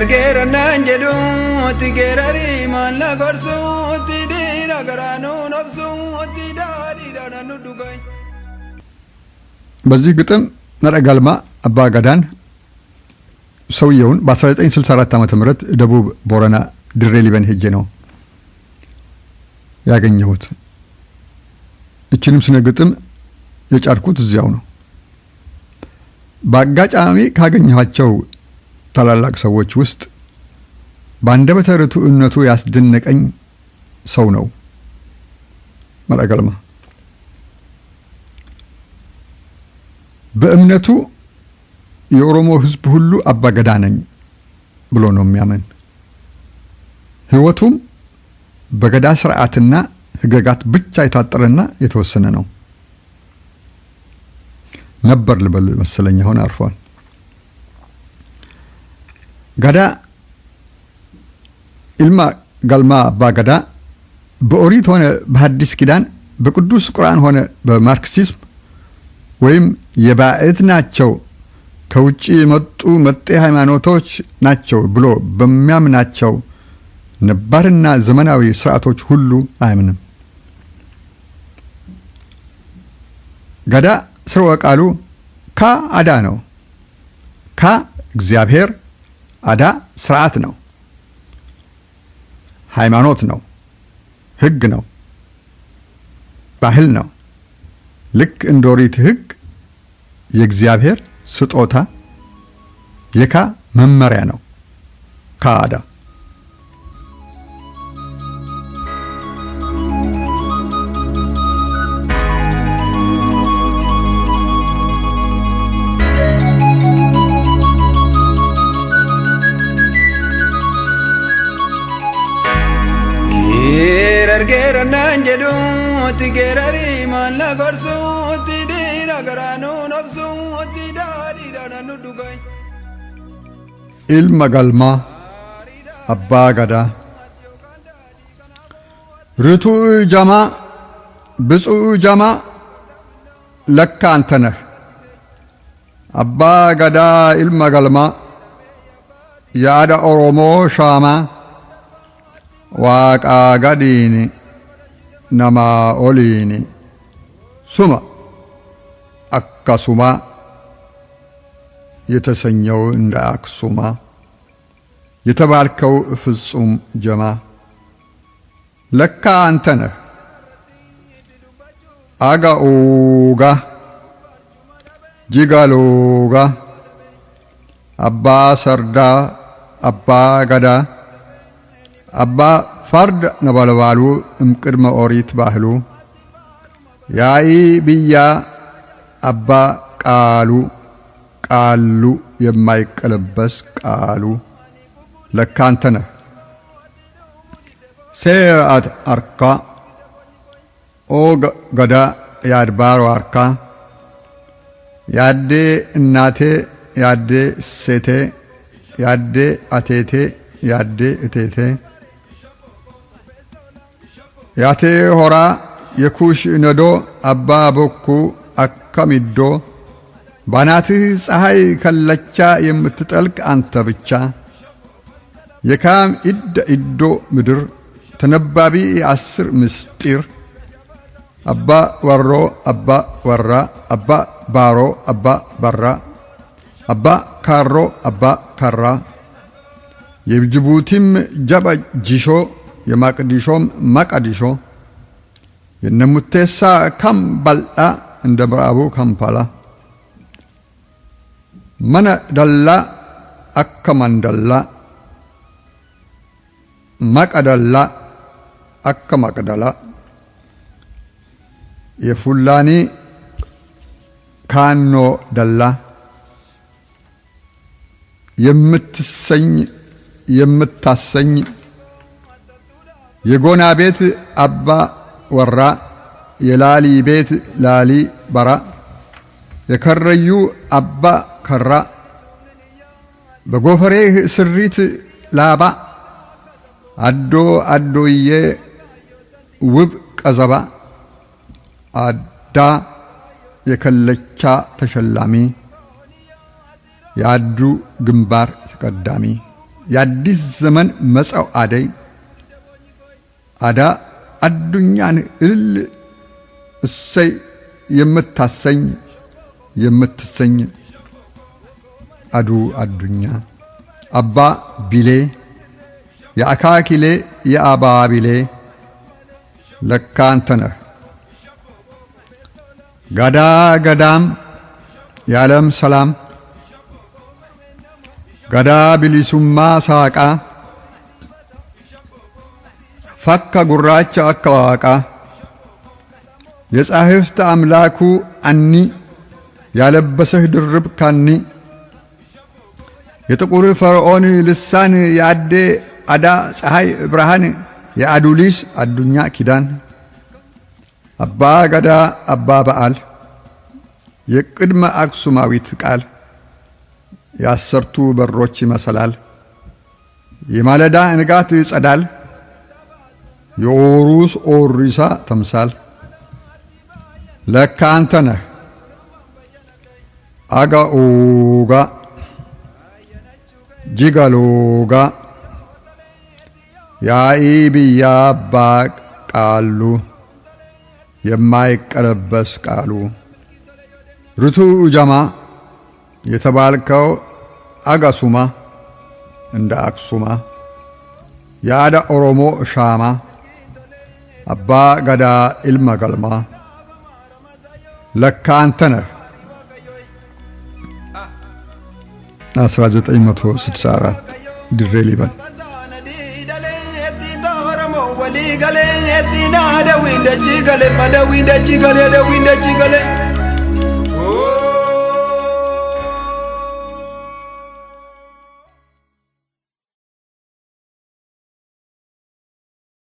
Gerger nanjelu ti gerari man la gorsu ti dira garanu nafsu ti dari daranu dugai. በዚህ ግጥም ነረጋልማ አባጋዳን ሰውየውን በ1964 ዓመተ ምህረት ደቡብ ቦረና ድሬ ሊበን ሄጄ ነው ያገኘሁት። እቺንም ስነ ግጥም የጫርኩት እዚያው ነው። ባጋጫሚ ካገኘኋቸው ታላላቅ ሰዎች ውስጥ ባንደበተ ርቱዕነቱ ያስደነቀኝ ሰው ነው ነረጋልማ። በእምነቱ የኦሮሞ ህዝብ ሁሉ አባገዳ ነኝ ብሎ ነው የሚያምን። ህይወቱም በገዳ ስርዓትና ህገጋት ብቻ የታጠረና የተወሰነ ነው ነበር ልበል መሰለኝ። አሁን አርፏል። ገዳ ኢልማ ጋልማ አባገዳ በኦሪት ሆነ በሐዲስ ኪዳን በቅዱስ ቁርአን ሆነ በማርክሲዝም ወይም የባዕድ ናቸው ከውጪ የመጡ መጤ ሃይማኖቶች ናቸው ብሎ በሚያምናቸው ነባርና ዘመናዊ ስርዓቶች ሁሉ አያምንም። ገዳ ስርወ ቃሉ ካ አዳ ነው። ካ እግዚአብሔር፣ አዳ ስርዓት ነው፣ ሃይማኖት ነው፣ ህግ ነው፣ ባህል ነው። ልክ እንደ ኦሪት ህግ የእግዚአብሔር ስጦታ የካ መመሪያ ነው ካዳ። Gerger nanjelu ti gerari man la gorsu ti dira garanu nafsu ti dari daranu dugai. ilma galma አባጋዳ ርቱዕ ጀማ ብፁዕ ጀማ ለካ አንተ ነህ። አባጋዳ ኢልማ ገልማ ያዳ ኦሮሞ ሻማ ዋቃ ጋዲኒ ነማ ኦሊኒ ሱማ አካሱማ የተሰኘው እንደ አክሱማ የተባልከው ፍጹም ጀማ ለካ አንተ ነህ። አጋኡጋ ጂጋሎጋ አባ ሰርዳ አባ ገዳ አባ ፈርድ ነበልባሉ እምቅድመ ኦሪት ባህሉ ያኢ ብያ አባ ቃሉ ቃሉ የማይቀለበስ ቃሉ ለካ አንተ ነህ። ሴአት አርካ ኦ ገዳ ያድባሮ አርካ ያዴ እናቴ ያዴ ሴቴ ያዴ አቴቴ ያዴ እቴቴ ያቴ ሆራ የኩሽ ነዶ አባ ቦኩ አከሚዶ ባናትህ ፀሐይ ከለቻ የምትጠልቅ አንተ ብቻ የካም ኢዶ ምድር ተነባቢ 10 ምስጢር አባ ወሮ አባ ወራ አባ ባሮ አባ በራ አባ ካሮ አባ ካራ የጅቡቲም ጀባ ጂሾ የማቅዲሾም ማቃዲሾ የነሙቴሳ ካምባልዳ እንደ ምዕራቡ ካምፓላ መነ ደላ አከማንደላ ማቀደላ አከማቀደላ የፉላኒ ካኖ ደላ የምትሰኝ የምታሰኝ የጎና ቤት አባ ወራ የላሊ ቤት ላሊ በራ የከረዩ አባ ከራ በጎፈሬህ ስሪት ላባ አዶ አዶዬ ውብ ቀዘባ አዳ የከለቻ ተሸላሚ ያዱ ግንባር ተቀዳሚ የአዲስ ዘመን መጻው አደይ አዳ አዱኛን እልል እሰይ የምትሰኝ አዱ አዱኛ አባ ቢሌ የአካኪሌ የአባ ቢሌ ለካ አንተ ነህ ጋዳ ገዳም የዓለም ሰላም ጋዳ ቢሊሱማ ሳቃ ፈካ ጉራቻ አካዋቃ የጻሕፍት አምላኩ አኒ ያለበሰህ ድርብ ካኒ የጥቁር ፈርዖን ልሳን የአዴ አዳ ፀሐይ ብርሃን የአዱሊስ አዱኛ ኪዳን አባ ገዳ አባ በዓል የቅድመ አክሱማዊት ቃል የአሰርቱ በሮች መሰላል የማለዳ ንጋት ጸዳል የኦሩስ ኦሪሳ ተምሳል ለካ አንተ ነህ አጋኦጋ ጂጋሎጋ ያኢብያ አባ ቃሉ የማይቀለበስ ቃሉ ርቱ ጀማ የተባልከው አጋሱማ እንደ አክሱማ ያዳ ኦሮሞ ሻማ አባ ገዳ ኢልማ ገልማ ለካ አንተ ነህ 1964 ድሬ ሊበን wali gale etina da winda chigale pada winda chigale da winda chigale